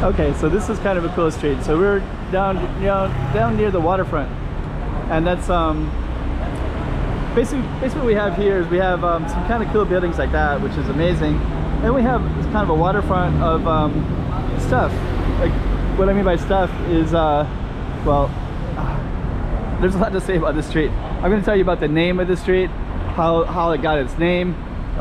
Okay, so this is kind of a cool street. So we're down near the waterfront, and that's basically what we have here is we have some kind of cool buildings like that, which is amazing, and we have kind of a waterfront of stuff. Like, what I mean by stuff is well, there's a lot to say about this street. I'm going to tell you about the name of the street, how it got its name,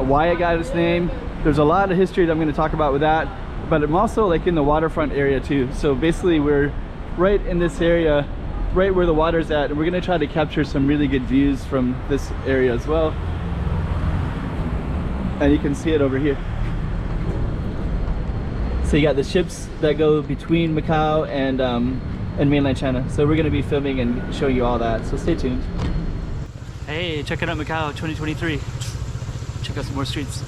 why it got its name. There's a lot of history that I'm going to talk about with that, but I'm also like in the waterfront area too. So basically we're right in this area, right where the water's at, and we're going to try to capture some really good views from this area as well. And you can see it over here. So you got the ships that go between Macau and mainland China. So we're going to be filming and showing you all that, so stay tuned. Hey, check it out, Macau 2023. Check out some more streets.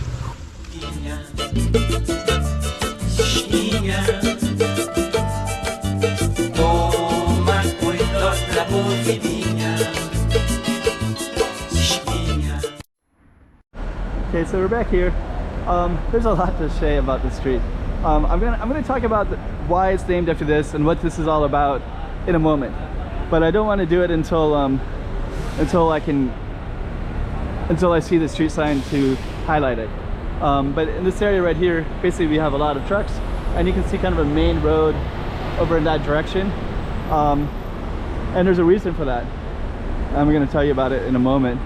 Okay, so we're back here. There's a lot to say about this street. I'm gonna talk about why it's named after this and what this is all about in a moment. But I don't want to do it until I see the street sign to highlight it. But in this area right here, basically we have a lot of trucks, and you can see kind of a main road over in that direction. And there's a reason for that. I'm going to tell you about it in a moment.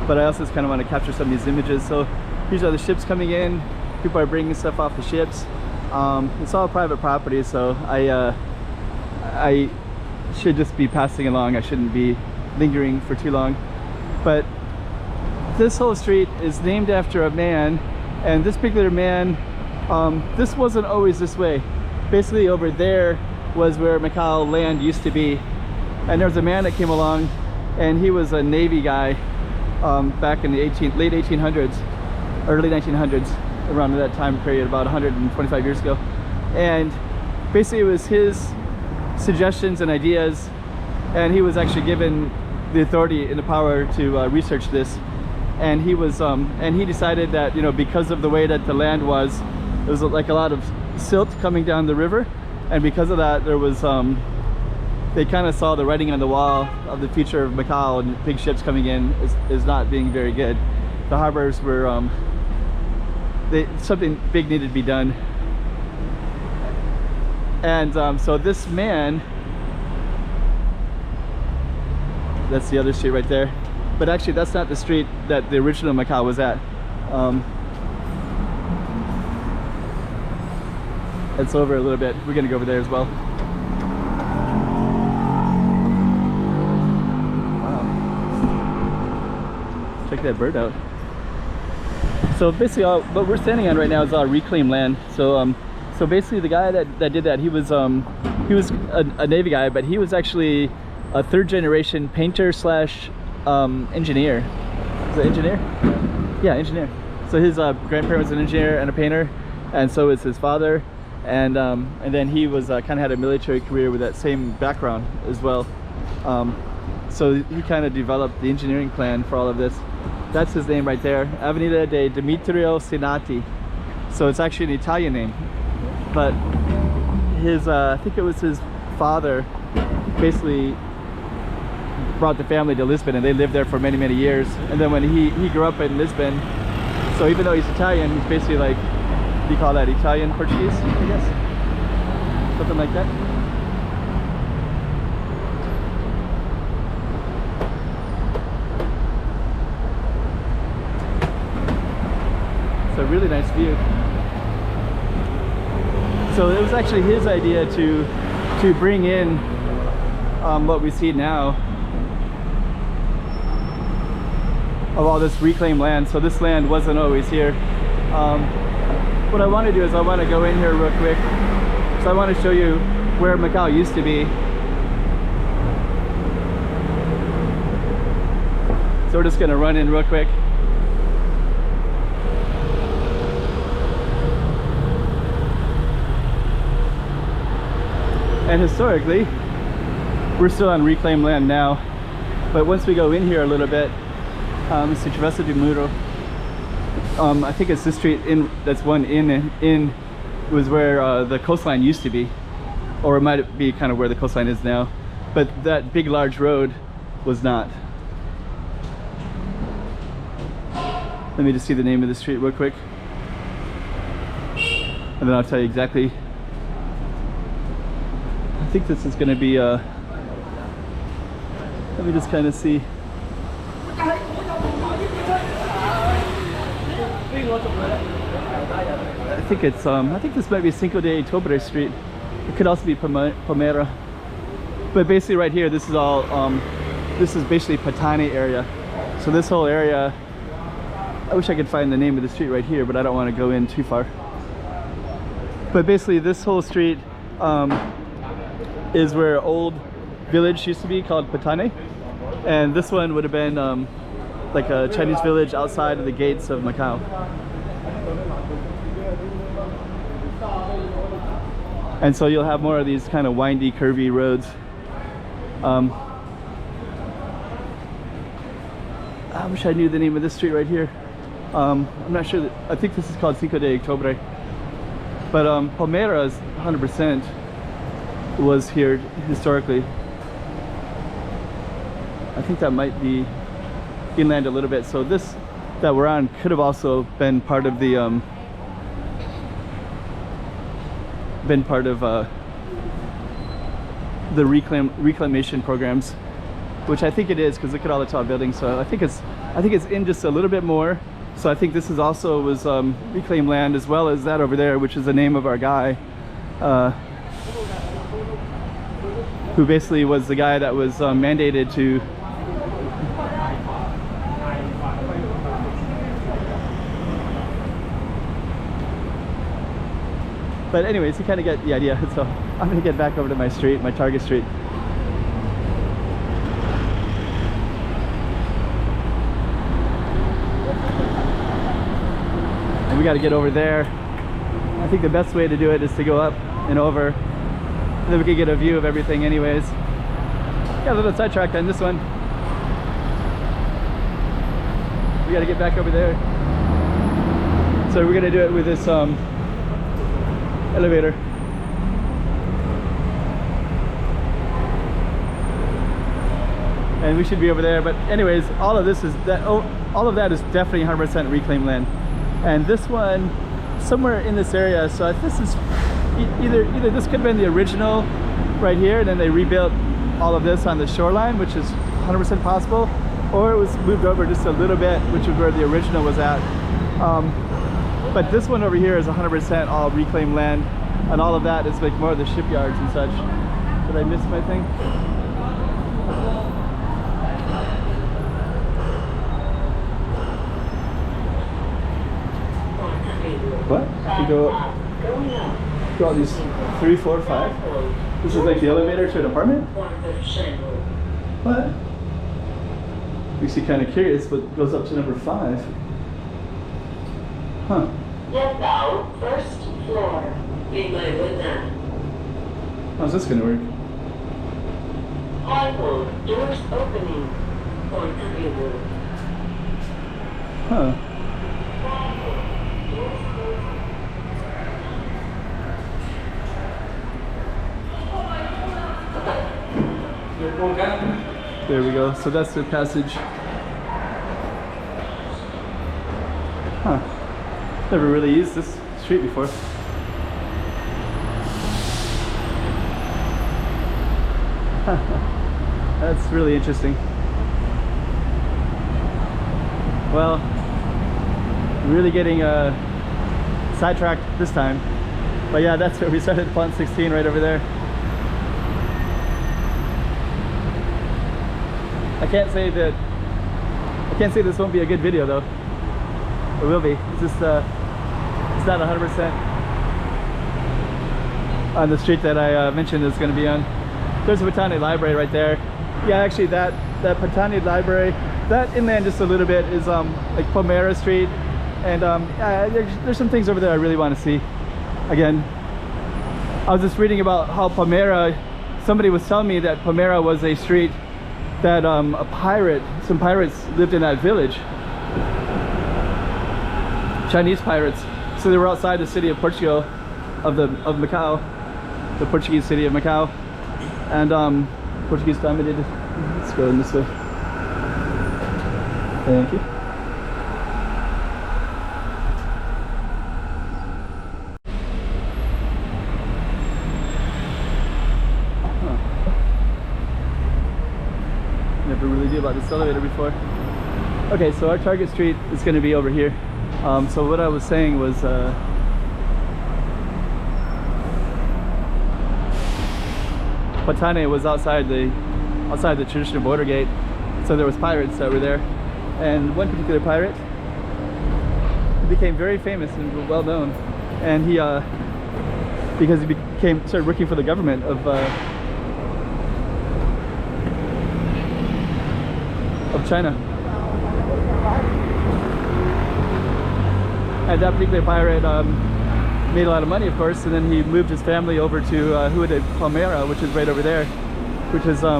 But I also just kind of want to capture some of these images. So these are the ships coming in. People are bringing stuff off the ships. It's all private property, so I should just be passing along. I shouldn't be lingering for too long. But this whole street is named after a man, and this particular man, this wasn't always this way. Basically over there was where Macau land used to be, and there was a man that came along, and he was a Navy guy back in the late 1800s, early 1900s, around that time period, about 125 years ago. And basically it was his suggestions and ideas, and he was actually given the authority and the power to research this. And he was and he decided that, you know, because of the way that the land was, there was like a lot of silt coming down the river, and because of that there was they kind of saw the writing on the wall of the future of Macau, and big ships coming in is not being very good. The harbors were something big needed to be done. And so this man, that's the other street right there, but actually that's not the street that the original Macau was at. It's over a little bit. We're gonna go over there as well. Wow. Check that bird out. So basically what we're standing on right now is all reclaimed land. So so basically the guy that did that, he was a Navy guy, but he was actually a third generation painter slash engineer. Is it engineer? Yeah, engineer. So his grandparent was an engineer and a painter, and so was his father, and then he was kind of had a military career with that same background as well. So he kind of developed the engineering plan for all of this. That's his name right there, Avenida de Deme, Cinatti. So it's actually an Italian name, but his I think it was his father basically brought the family to Lisbon, and they lived there for many years. And then when he grew up in Lisbon, so even though he's Italian, he's basically like, what do you call that, Italian Portuguese, I guess, something like that. It's a really nice view. So it was actually his idea to bring in what we see now of all this reclaimed land. So this land wasn't always here. What I want to do is I want to go in here real quick. So I want to show you where Macau used to be. So we're just going to run in real quick. And historically, we're still on reclaimed land now, but once we go in here a little bit, se tivesse de muro, I think it's this street in, that's one in was where the coastline used to be, or it might be kind of where the coastline is now, but that big large road was not. Let me just see the name of the street real quick, and then I'll tell you exactly. I think this is going to be let me just kind of see. I think it's I think this might be Cinco de Octubre Street. It could also be Palmera. But basically right here, this is all this is basically Patani area. So this whole area, I wish I could find the name of the street right here, but I don't want to go in too far. But basically this whole street is where old village used to be called Patani, and this one would have been like a Chinese village outside of the gates of Macau. And so you'll have more of these kind of windy, curvy roads. I wish I knew the name of this street right here. I'm not sure that, I think this is called Cinco de Octubre. But Palmera is 100% was here historically. I think that might be inland a little bit. So this that we're on could have also been part of the reclamation programs, which I think it is, because look at all the tall buildings. So I think it's in just a little bit more. So I think this is also was reclaimed land, as well as that over there, which is the name of our guy, who basically was the guy that was mandated to but anyways, you kind of get the idea. So I'm gonna get back over to my street, my target street. And we got to get over there. I think the best way to do it is to go up and over, and then we can get a view of everything anyways. Got a little sidetracked on this one. We got to get back over there. So we're gonna do it with this elevator. And we should be over there. But anyways, all of this is that, all of that is definitely 100% reclaimed land. And this one, somewhere in this area, so this is either this could have been the original right here, and then they rebuilt all of this on the shoreline, which is 100% possible, or it was moved over just a little bit, which is where the original was at. But this one over here is 100% all reclaimed land, and all of that is like more of the shipyards and such. Did I miss my thing? What? You go all these 3, 4, 5? This is like the elevator to an apartment? What? Makes you kind of curious what goes up to number 5. Huh. First floor. How's this gonna work? Doors opening. Huh. There we go. So that's the passage. Huh. Never really used this street before. That's really interesting. Well, really getting sidetracked this time. But yeah, that's where we started Pont 16, right over there. I can't say this won't be a good video though. It will be. It's just it's not 100% on the street that I mentioned it's going to be on. There's a Patani library right there. Yeah, actually that Patani library, that inland just a little bit is like Palmera Street, and there's some things over there I really want to see. Again, I was just reading about how Palmera, somebody was telling me that Palmera was a street that some pirates lived in that village. Chinese pirates. So they were outside the city of Portugal, of Macau, the Portuguese city of Macau, and Portuguese family did. Let's go in this way. Thank you. Never really knew about this elevator before. Okay, so our target street is going to be over here. So what I was saying was Patane was outside the traditional border gate, so there was pirates that were there, and one particular pirate became very famous and well known, and he because he started working for the government of China. And that particular pirate made a lot of money, of course, and then he moved his family over to Rua de Palmeira, which is right over there, which is a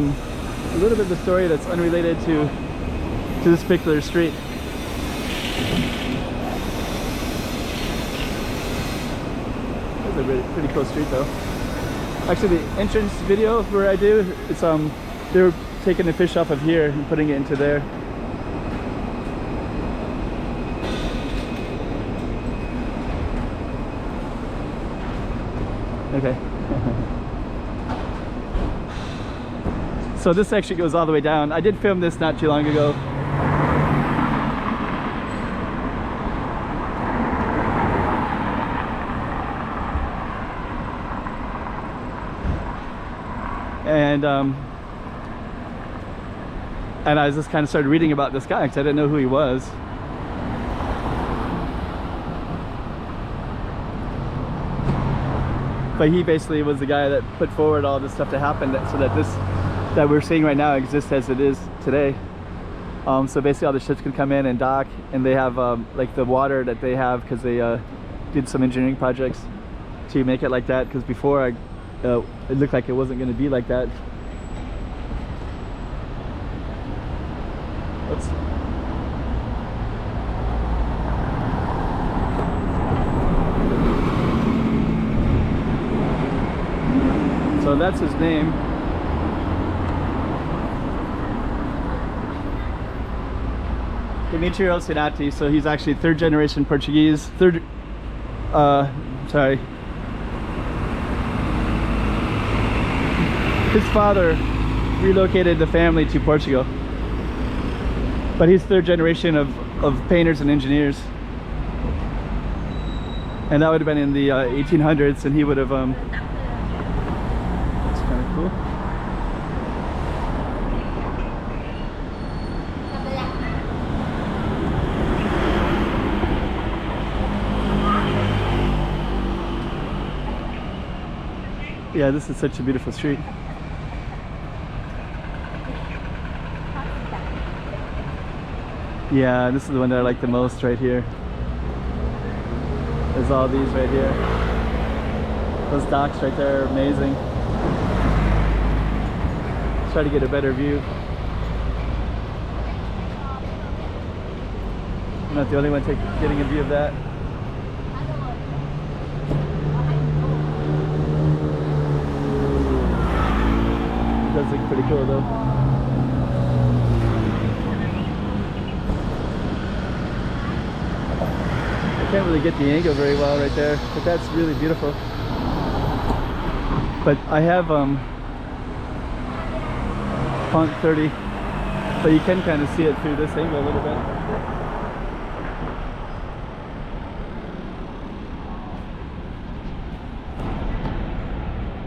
little bit of the story that's unrelated to this particular street. It's a pretty cool street, though. Actually, the entrance video where I do, it's they were taking the fish off of here and putting it into there. Okay. So this actually goes all the way down. I did film this not too long ago. And I just kind of started reading about this guy because I didn't know who he was. But he basically was the guy that put forward all this stuff to happen, so that this that we're seeing right now exists as it is today. So basically all the ships can come in and dock, and they have like the water that they have because they did some engineering projects to make it like that, because before it looked like it wasn't going to be like that. Oops. So that's his name. Demetrio Cinatti. So he's actually third generation Portuguese. Sorry. His father relocated the family to Portugal. But he's third generation of painters and engineers. And that would have been in the 1800s, and he would have that's kind of cool. Yeah, this is such a beautiful street. Yeah, this is the one that I like the most right here. There's all these right here. Those docks right there are amazing. Let's try to get a better view. I'm not the only one getting a view of that. It does look pretty cool though. I can't really get the angle very well right there, but that's really beautiful. But I have Font 30, but you can kind of see it through this angle a little bit.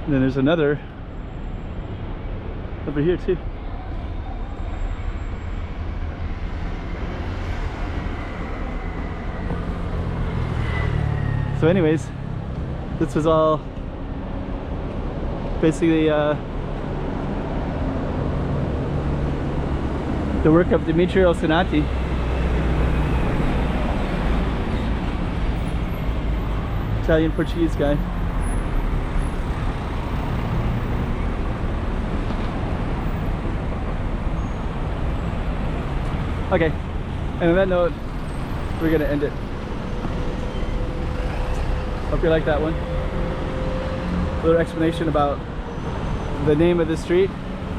And then there's another over here too. So anyways, this was all basically the work of Demetrio Cinatti. Italian Portuguese guy. Okay, and on that note, we're gonna end it. Hope you like that one. A little explanation about the name of the street,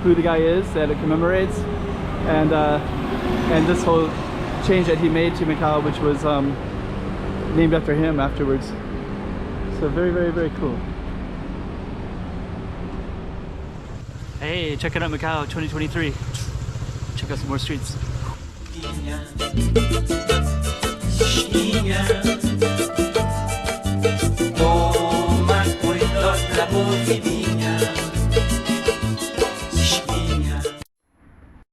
who the guy is that it commemorates, and this whole change that he made to Macau, which was named after him afterwards. So very, very, very cool. Hey, check it out, Macau 2023. Check out some more streets.